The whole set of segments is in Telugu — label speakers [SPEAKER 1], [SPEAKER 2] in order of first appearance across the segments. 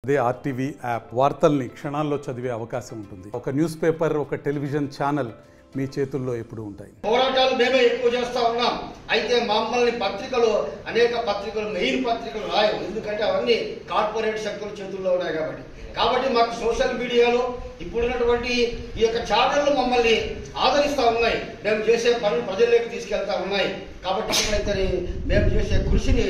[SPEAKER 1] అదే ఆర్టీవీ యాప్ వార్తల్ని క్షణాల్లో చదివే అవకాశం ఉంటుంది. ఒక న్యూస్ పేపర్, ఒక టెలివిజన్ ఛానల్ మీ చేతుల్లో ఎప్పుడూ ఉంటాయి.
[SPEAKER 2] పోరాటాలు మేమే ఎక్కువ చేస్తా ఉన్నాం. అయితే మమ్మల్ని పత్రికలు, అనేక పత్రికలు, మెయిన్ పత్రికలు రాయవు. ఎందుకంటే అవన్నీ కార్పొరేట్ శక్తుల చేతుల్లో ఉన్నాయి కాబట్టి మాకు సోషల్ మీడియాలో ఇప్పుడున్నటువంటి ఈ యొక్క ఛానళ్ళు మమ్మల్ని ఆదరిస్తూ ఉన్నాయి. మేము చేసే పనులు ప్రజల్లోకి తీసుకెళ్తా ఉన్నాయి. కాబట్టి ఎప్పుడైతే మేము చేసే కృషిని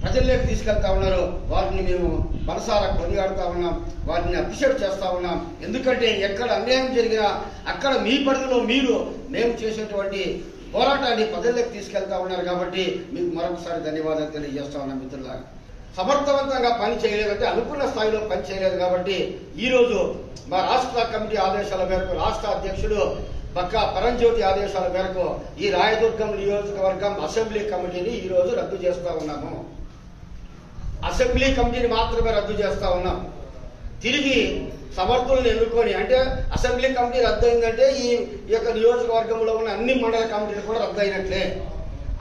[SPEAKER 2] ప్రజల్లోకి తీసుకెళ్తా ఉన్నారు, వాటిని మేము మనసారా కొనియాడుతూ ఉన్నాం, వాటిని అప్రిషియేట్ చేస్తూ ఉన్నాం. ఎందుకంటే ఎక్కడ అన్యాయం జరిగినా అక్కడ మీ పరిధిలో మేము చేసేటువంటి పోరాటాన్ని ప్రజల్లోకి తీసుకెళ్తా ఉన్నారు. కాబట్టి మీకు మరొకసారి ధన్యవాదాలు తెలియజేస్తా ఉన్నాం. మిత్రులారా, సమర్థవంతంగా పని చేయలేదంటే, అనుకున్న స్థాయిలో పని చేయలేదు. కాబట్టి ఈరోజు మా రాష్ట్ర కమిటీ ఆదేశాల మేరకు, రాష్ట్ర అధ్యక్షుడు బక్కా పరంజ్యోతి ఆదేశాల మేరకు ఈ రాయదుర్గం నియోజకవర్గం అసెంబ్లీ కమిటీని ఈరోజు రద్దు చేస్తా ఉన్నాము. అసెంబ్లీ కమిటీని మాత్రమే రద్దు చేస్తా ఉన్నాం. తిరిగి సమర్థులను ఎన్నుకొని, అంటే అసెంబ్లీ కమిటీ రద్దు అయిందంటే ఈ యొక్క నియోజకవర్గంలో ఉన్న అన్ని మండల కమిటీలు కూడా రద్దు అయినట్లే.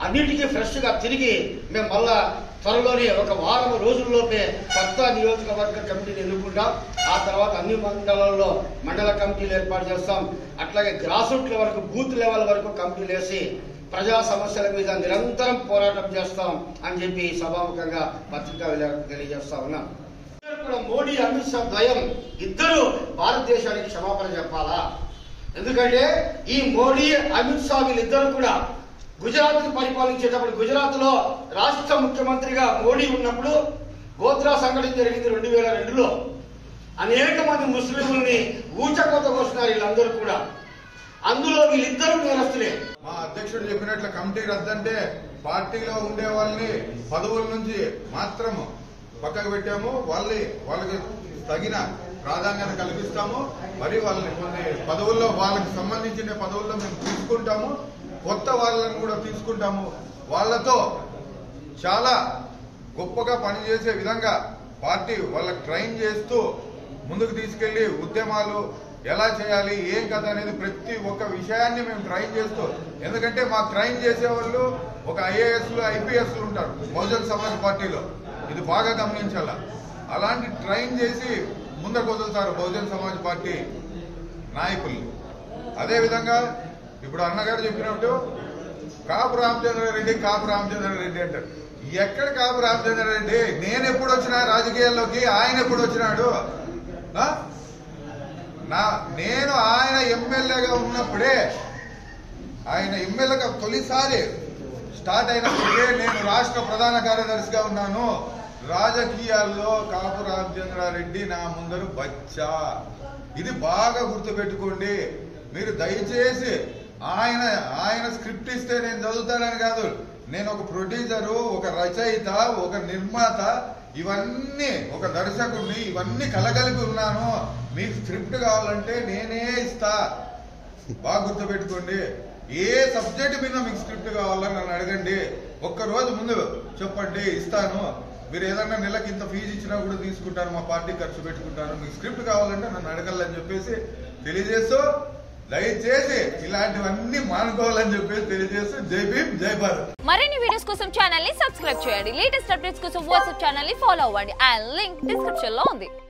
[SPEAKER 2] అన్నిటికీ ఫ్రెష్గా తిరిగి మేము మళ్ళా త్వరలోనే ఒక వారం రోజుల్లోపే కొత్త నియోజకవర్గ కమిటీని ఎన్నుకుంటాం. ఆ తర్వాత అన్ని మండలాల్లో మండల కమిటీలు ఏర్పాటు చేస్తాం. అట్లాగే గ్రాస్ రూట్ వరకు, బూత్ లెవెల్ వరకు కమిటీలు వేసి ప్రజా సమస్యల మీద నిరంతరం పోరాటం చేస్తాం అని చెప్పి సభాముఖంగా పత్రికా విలేకరులకు తెలియజేస్తా ఉన్నాం. కూడా మోడీ, అమిత్ షా ద్వయం ఇద్దరు భారతదేశానికి క్షమాపణ చెప్పాలా? ఎందుకంటే ఈ మోడీ, అమిత్ షా వీళ్ళిద్దరు కూడా గుజరాత్ పరిపాలించేటప్పుడు, గుజరాత్ లో రాష్ట్ర ముఖ్యమంత్రిగా మోడీ ఉన్నప్పుడు గోత్రా సంఘటన జరిగింది 2002లో. అనేక మంది ముస్లింలని ఊచకోత కోస్తున్నారు వీళ్ళందరూ కూడా. అందులో వీళ్ళిద్దరూ నేరస్తులే.
[SPEAKER 3] మా అధ్యక్షుడు చెప్పినట్లు కమిటీ రద్దంటే పార్టీలో ఉండే వాళ్ళని పదవుల నుంచి మాత్రం పక్కకు పెట్టాము. వాళ్ళకి తగిన ప్రాధాన్యత కల్పిస్తాము. మరి వాళ్ళని కొన్ని పదవుల్లో, వాళ్ళకి సంబంధించిన పదవుల్లో మేము తీసుకుంటాము. కొత్త వాళ్ళని కూడా తీసుకుంటాము. వాళ్ళతో చాలా గొప్పగా పనిచేసే విధంగా పార్టీ వాళ్ళకి ట్రైన్ చేస్తూ ముందుకు తీసుకెళ్లి ఉద్యమాలు ఎలా చేయాలి, ఏం కథ అనేది ప్రతి ఒక్క విషయాన్ని మేము ట్రైన్ చేస్తూ, ఎందుకంటే మాకు ట్రైన్ చేసేవాళ్ళు ఒక ఐఏఎస్లు, ఐపీఎస్లు ఉంటారు బహుజన్ సమాజ్ పార్టీలో. ఇది బాగా గమనించాలా. అలాంటి ట్రైన్ చేసి ముందుకు వదులుతారు బహుజన్ సమాజ్ పార్టీ నాయకుల్ని. అదేవిధంగా ఇప్పుడు అన్నగారు చెప్పినట్టు కాపు రామచంద్రారెడ్డి అంటారు. ఎక్కడ కాపు రామచంద్రారెడ్డి? నేను ఎప్పుడు వచ్చినా రాజకీయాల్లోకి, ఆయన ఎప్పుడు వచ్చినాడు? నేను ఆయన ఎమ్మెల్యేగా ఉన్నప్పుడే, ఆయన ఎమ్మెల్యేగా తొలిసారి స్టార్ట్ అయినప్పుడే నేను రాష్ట్ర ప్రధాన కార్యదర్శిగా ఉన్నాను. రాజకీయాల్లో కాపు రామచంద్రారెడ్డి నా ముందరు బచ్చా. ఇది బాగా గుర్తుపెట్టుకోండి. మీరు దయచేసి ఆయన స్క్రిప్ట్ ఇస్తే నేను చదువుతానని కాదు. నేను ఒక ప్రొడ్యూసరు, ఒక రచయిత, ఒక నిర్మాత, ఇవన్నీ ఒక దర్శకుడిని, ఇవన్నీ కలగలిపి ఉన్నాను. మీకు స్క్రిప్ట్ కావాలంటే నేనే ఇస్తా. బాగా గుర్తుపెట్టుకోండి. ఏ సబ్జెక్ట్ మీద మీకు స్క్రిప్ట్ కావాలని నన్ను అడగండి. ఒక్కరోజు ముందు చెప్పండి, ఇస్తాను. మీరు ఏదన్నా నెలకి ఇంత ఫీజు ఇచ్చినా కూడా తీసుకుంటాను, మా పార్టీ ఖర్చు పెట్టుకుంటాను. మీకు స్క్రిప్ట్ కావాలంటే నన్ను అడగాలని చెప్పేసి తెలియజేస్తూ, దయచేసి ఇలాంటివన్నీ మానుకోవాలని చెప్పేసి తెలియజేస్తూ, జై భీమ్, జై భారత్.
[SPEAKER 4] మరిన్ని వీడియోస్ కోసం ఛానల్ ని సబ్స్క్రైబ్ చేయండి. లేటెస్ట్ అప్డేట్స్ కోసం వాట్సాప్ ఛానల్ ని ఫాలో అవ్వండి. ఆ లింక్ డిస్క్రిప్షన్ లో ఉంది.